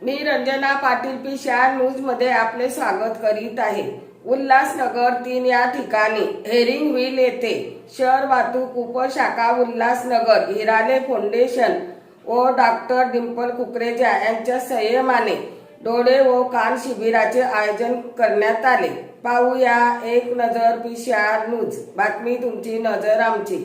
मी रंजना पाटील पी4 news मध्ये आपले स्वागत करीत आहे। उल्हासनगर 3 या ठिकाणी हेरिंग व्हील येथे शहर वाहतूक उपशाखा उल्हासनगर हिराले फाउंडेशन व डॉक्टर डिंपल कुकरेजा यांच्या संयमाने डोळे व कान शिबिराचे आयोजन करण्यात आले। पाहूया एक नजर पी4 न्यूज, बातमी तुमची नजर आमची।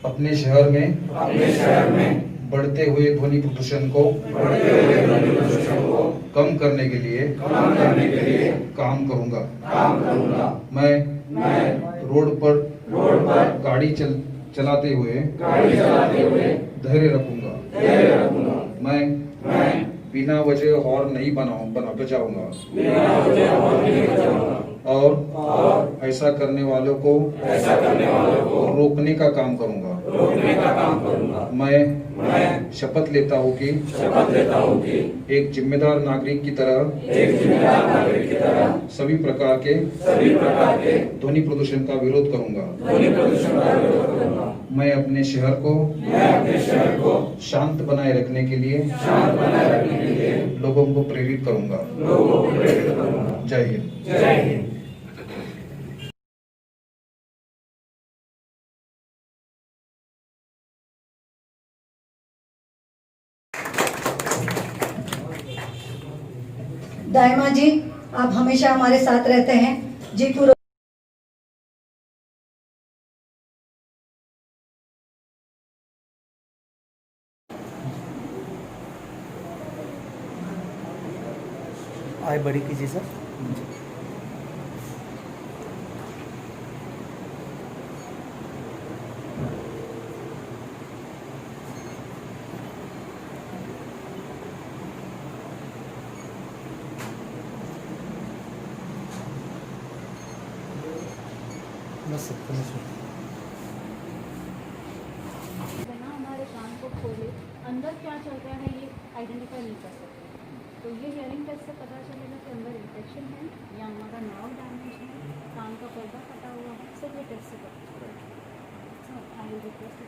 अपने शहर में बढ़ते हुए ध्वनि प्रदूषण को कम करने के लिए काम करूंगा। मैं रोड पर गाड़ी चलाते हुए धैर्य रखूंगा। मैं बिना वजह हॉर्न नहीं बजाऊंगा और ऐसा करने वालों को रोकने का काम करूंगा। मैं शपथ लेता हूँ कि एक जिम्मेदार नागरिक की तरह सभी प्रकार के ध्वनि प्रदूषण का विरोध करूंगा। मैं अपने शहर को शांत बनाए रखने के लिए लोगों को प्रेरित करूंगा। जय हिंद। दाइमा जी, आप हमेशा हमारे साथ रहते हैं जी। पूरा आए बड़ी कीजिए सर। बिना हमारे कान को खोले अंदर क्या चल रहा है ये आइडेंटिफाई नहीं कर सकते। तो ये हियरिंग टेस्ट से पता चलेगा कि अंदर इन्फेक्शन है या हमारा नर्व डैमेज है, कान का पर्दा फटा हुआ है, सब ये टेस्ट से पता चलेगा। I will request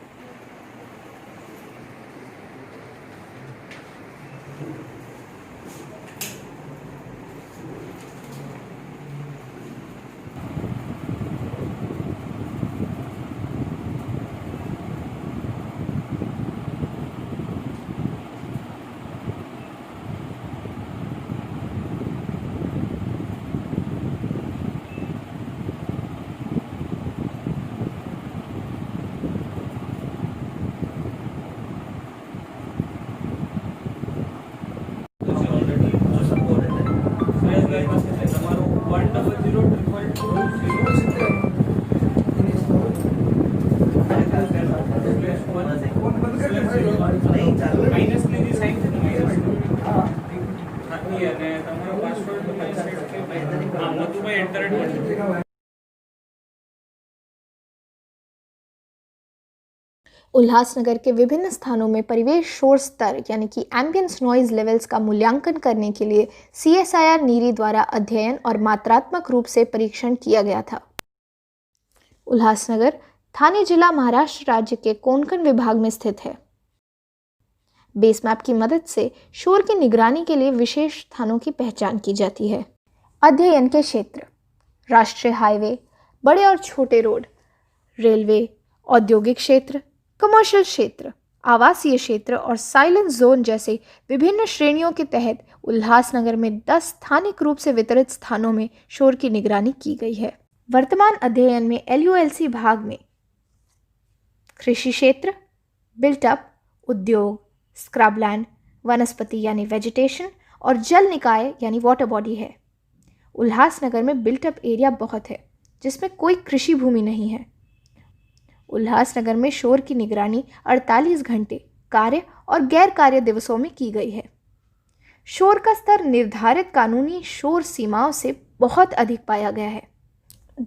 Madhubai internet Ulhasnagar के विभिन्न स्थानों में परिवेश शोर स्तर यानी कि एम्बियंस नॉइज लेवल्स का मूल्यांकन करने के लिए CSIR नीरी द्वारा अध्ययन और मात्रात्मक रूप से परीक्षण किया गया था। उल्लासनगर थाने जिला महाराष्ट्र राज्य के कोंकण विभाग में स्थित है। बेस मैप की मदद से शोर की निगरानी के लिए विशेष स्थानों की पहचान की जाती है। अध्ययन के क्षेत्र: राष्ट्रीय हाईवे, बड़े और छोटे रोड, रेलवे, औद्योगिक क्षेत्र, कमर्शियल क्षेत्र, आवासीय क्षेत्र और साइलेंट जोन जैसे विभिन्न श्रेणियों के तहत उल्लासनगर में 10 स्थानिक रूप से वितरित स्थानों में शोर की निगरानी की गई है। वर्तमान अध्ययन में LULC भाग में कृषि क्षेत्र, बिल्टअप, उद्योग, स्क्रबलैंड, वनस्पति यानी वेजिटेशन और जल निकाय यानी वाटर बॉडी है। उल्लासनगर में बिल्टअप एरिया बहुत है जिसमें कोई कृषि भूमि नहीं है। उल्लासनगर में शोर की निगरानी 48 घंटे कार्य और गैर कार्य दिवसों में की गई है। शोर का स्तर निर्धारित कानूनी शोर सीमाओं से बहुत अधिक पाया गया है।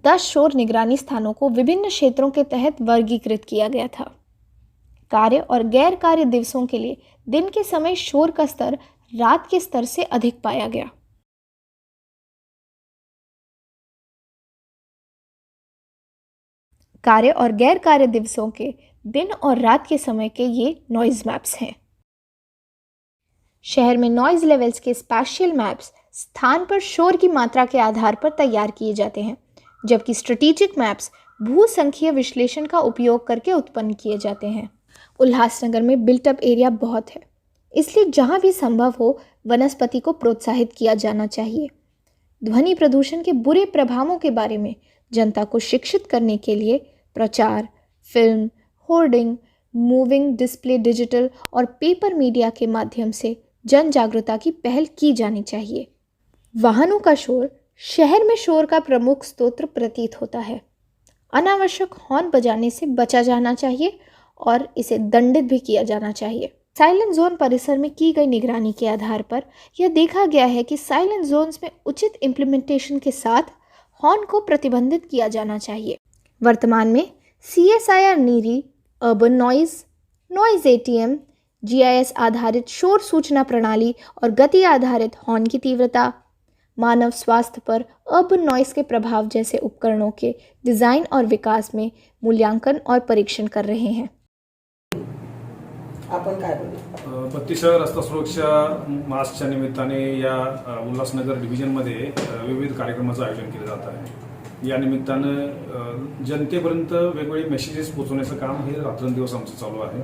10 शोर निगरानी स्थानों को विभिन्न क्षेत्रों के तहत वर्गीकृत किया गया था। कार्य और गैर कार्य दिवसों के लिए दिन के समय शोर का स्तर रात के स्तर से अधिक पाया गया। कार्य और गैर कार्य दिवसों के दिन और रात के समय के ये नॉइज मैप्स हैं। शहर में नॉइज लेवल्स के स्पैशियल मैप्स स्थान पर शोर की मात्रा के आधार पर तैयार किए जाते हैं, जबकि स्ट्रेटेजिक मैप्स भूसंख्यीय विश्लेषण का उपयोग करके उत्पन्न किए जाते हैं। उल्लासनगर में बिल्टअप एरिया बहुत है, इसलिए जहां भी संभव हो वनस्पति को प्रोत्साहित किया जाना चाहिए। ध्वनि प्रदूषण के बुरे प्रभावों के बारे में जनता को शिक्षित करने के लिए प्रचार, film, hoarding, moving display, digital और पेपर मीडिया के माध्यम से जन जागरूकता की पहल की जानी चाहिए। वाहनों का शोर शहर में शोर का प्रमुख स्रोत प्रतीत होता है। अनावश्यक हॉर्न बजाने से बचा जाना चाहिए और इसे दंडित भी किया जाना चाहिए। साइलेंट जोन परिसर में की गई निगरानी के आधार पर यह देखा गया है कि साइलेंट जोन्स में उचित इम्प्लीमेंटेशन के साथ हॉर्न को प्रतिबंधित किया जाना चाहिए। वर्तमान में CSIR NEERI urban noise ATM, GIS आधारित शोर सूचना प्रणाली और गति आधारित हॉर्न की तीव्रता, मानव स्वास्थ्य पर अर्बन नॉइज के प्रभाव जैसे उपकरणों के डिज़ाइन और विकास में मूल्यांकन और परीक्षण कर रहे हैं। आपण काय बोलू? 32 रस्ता सुरक्षा मासच्या निमित्ताने या उल्हासनगर डिव्हिजनमध्ये विविध कार्यक्रमाचं आयोजन केलं जात आहे। या निमित्तानं जनतेपर्यंत वेगवेगळे मेसेजेस पोहोचवण्याचं काम हे रात्रंदिवस आमचं चालू आहे।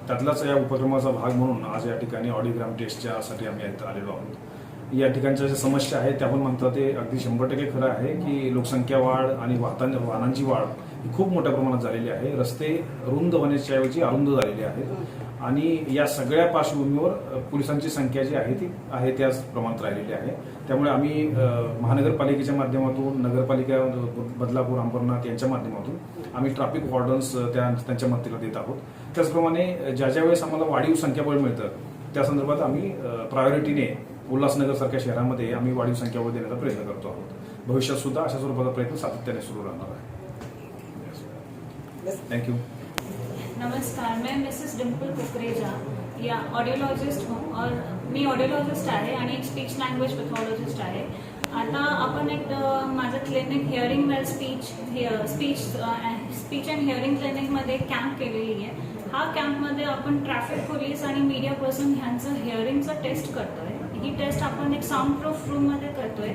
त्यातलाच या उपक्रमाचा भाग म्हणून आज या ठिकाणी ऑडिओग्राम टेस्टच्यासाठी आम्ही इथं आलेलो आहोत। या ठिकाणच्या ज्या समस्या आहेत त्या पण म्हणतात ते अगदी 100% खरं आहे की लोकसंख्या वाढ आणि वाहनांची वाढ खूप मोठ्या प्रमाणात झालेली आहे। रस्ते रुंद होण्याच्या ऐवजी अरुंद झालेले आहेत आणि या सगळ्या पार्श्वभूमीवर पोलिसांची संख्या जी आहे ती आहे त्याच प्रमाणात राहिलेली आहे। त्यामुळे आम्ही महानगरपालिकेच्या माध्यमातून, नगरपालिका बदलापूर, अंबरनाथ यांच्या माध्यमातून आम्ही ट्रॅफिक वॉर्डन्स त्यांच्या मदतीला देत आहोत। त्याचप्रमाणे ज्या वेळेस आम्हाला वाढीव संख्याबळ मिळतं त्या संदर्भात आम्ही प्रायोरिटीने उल्हासनगर सारख्या शहरामध्ये आम्ही वाढीव संख्याबळ देण्याचा प्रयत्न करतो आहोत। भविष्यात सुद्धा अशा स्वरूपाचा प्रयत्न सातत्याने सुरू राहणार आहे। Thank you. नमस्कार, मैं मिसेस डिम्पल कुकरेजा या ऑडिओलॉजिस्ट हूँ और मी ऑडिओलॉजिस्ट आहे आणि एक स्पीच लँग्वेज पॅथॉलॉजिस्ट आहे। आता आपण एक माझं clinic hearing well speech and hearing क्लिनिकमध्ये कॅम्प केलेली आहे। हा कॅम्पमध्ये आपण ट्रॅफिक पोलीस आणि मीडिया पर्सन ह्यांचं हिअरिंगचं टेस्ट करतोय। ही टेस्ट आपण एक साऊंड प्रूफ रूममध्ये करतोय।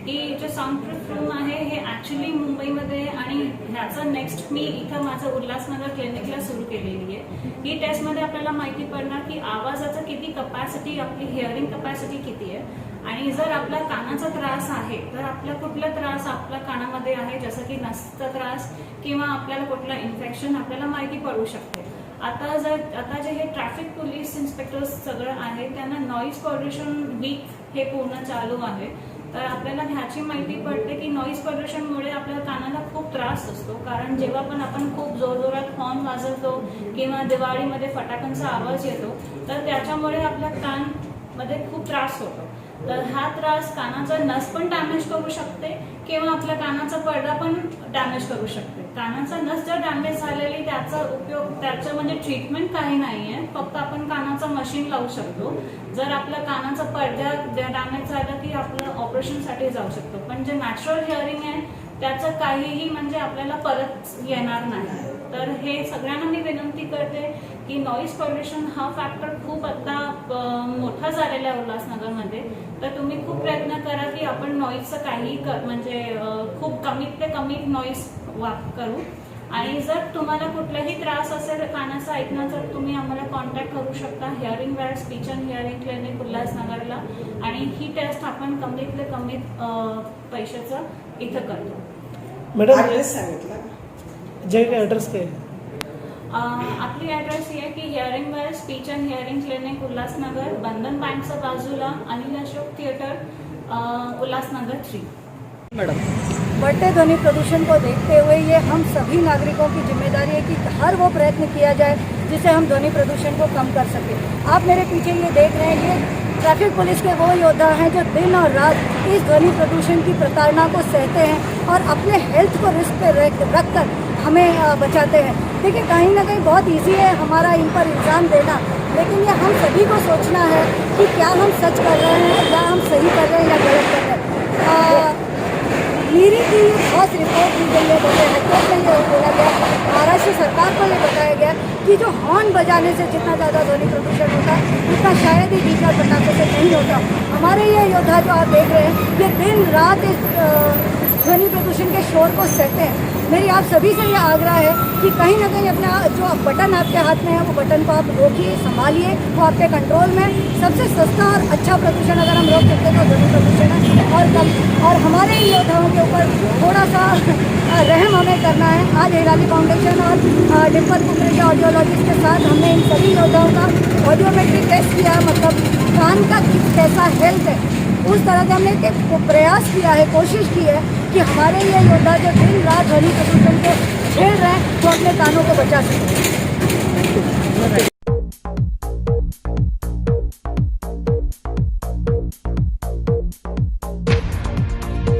ही जे साऊंड प्रूफ रूम आहे हे ॲक्च्युली मुंबईमध्ये आणि ह्याचं नेक्स्ट मी इथं माझं उल्हासनगर क्लिनिकला सुरू केलेली आहे। ही टेस्टमध्ये आपल्याला माहिती पडणार की आवाजाचं किती कपॅसिटी, आपली हिअरिंग कपॅसिटी किती आहे आणि जर आपला कानाचा त्रास आहे तर आपला कुठला त्रास आपल्या कानामध्ये आहे, जसं की नसचा त्रास किंवा आपल्याला कुठला इन्फेक्शन आपल्याला माहिती पडू शकते। आता जे हे ट्रॅफिक पोलीस इन्स्पेक्टर्स सगळं आहे त्यांना नॉईज पॉल्युशन वीक हे पूर्ण चालू आहे। तर आपल्याला ह्याची माहिती पडते की नॉईज पॉल्युशनमुळे आपल्या कानाला खूप त्रास असतो, कारण जेव्हा पण आपण खूप जोरजोरात हॉर्न वाजवतो किंवा दिवाळीमध्ये फटाक्यांचा आवाज येतो तर त्याच्यामुळे आपल्या कानमध्ये खूप त्रास होतो। तर हा त्रास कानाचा नस पण डॅमेज करू शकते किंवा आपल्या कानाचा पडदा पण डॅमेज करू शकते. कानाचा नस जर डॅमेज झालेली त्याचं म्हणजे ट्रीटमेंट काही नाही आहे, फक्त आपण कानाचं मशीन लावू शकतो. जर आपल्या कानाचा पडदा डॅमेज झाला की आपलं ऑपरेशनसाठी जाऊ शकतो. पण जे नॅचरल हिअरिंग आहे त्याचं काहीही म्हणजे आपल्याला परत येणार नाही. तर हे सगळ्यांना मी विनंती करते की नॉईज पोल्युशन हा फॅक्टर खूप आता मोठा झालेला आहे उल्हासनगरमध्ये. तर तुम्ही खूप प्रयत्न करा की आपण नॉईजचं काही म्हणजे खूप कमीत ते कमी नॉईज करू. आणि जर तुम्हाला कुठलाही त्रास असेल कानाचा ऐकण्याचा तर तुम्ही आम्हाला कॉन्टॅक्ट करू शकता hearing wear speech and hearing clinic उल्हासनगरला. आणि ही टेस्ट आपण कमीतले कमीत पैशाचं इथं करतो. मैडम ऍड्रेस सांगितलं. जगह का एड्रेस क्या है? आपली ॲड्रेस ही आहे की hearing wear speech and hearing clinic Ulhasnagar, Bandhan बँकच्या बाजूला, अनिल अशोक थिएटर, उल्हासनगर 3. मैडम बढ़ते ध्वनि प्रदूषण को देखते हुए ये हम सभी नागरिकों की जिम्मेदारी है कि हर वो प्रयत्न किया जाए जिससे हम ध्वनि प्रदूषण को कम कर सकें. आप मेरे पीछे ये देख रहे हैं, ये ट्रैफिक पुलिस के वो योद्धा हैं जो दिन और रात इस ध्वनि प्रदूषण की प्रताड़ना को सहते हैं और अपने हेल्थ को रिस्क पे रखकर हमें बचाते हैं. देखिए कहीं ना कहीं बहुत इजी है हमारा इन पर इल्ज़ाम देना, लेकिन ये हम सभी को सोचना है कि क्या हम सच कर रहे हैं, क्या हम सही कर रहे हैं या गलत कर रहे हैं. नीरी की बहुत रिपोर्ट दी गई है, जैसे हाईकोर्ट में ये बोला गया, महाराष्ट्र सरकार को ये बताया गया कि जो हॉर्न बजाने से जितना ज़्यादा ध्वनि प्रदूषण होता है उतना शायद ही डीजल पटाखे से नहीं होता. हमारे ये योद्धा जो आप देख रहे हैं ये दिन रात इस ध्वनि प्रदूषण के शोर को सहते हैं. मेरी आप सभी से ये आग्रह है कि कहीं ना कहीं अपना जो बटन आपके हाथ में है वो बटन को आप रोकिए, संभालिए, वो आपके कंट्रोल में. सबसे सस्ता और अच्छा प्रदूषण अगर हम रोक सकते हैं तो ध्वनि प्रदूषण है और कम. और हमारे इन योद्धाओं के ऊपर थोड़ा सा रहम हमें करना है. आज हिलाली फाउंडेशन और डिम्पल कुकरेजा ऑडियोलॉजिस्ट के साथ हमने इन सभी योद्धाओं का ऑडियोमेट्रिक टेस्ट किया, मतलब कान का कैसा हेल्थ है उस तरह से हमने एक प्रयास किया है, कोशिश की है कि हमारे ये योद्धा जो दिन रात ध्वनि प्रदूषण को झेल रहे हैं वो अपने कानों को बचा सकें.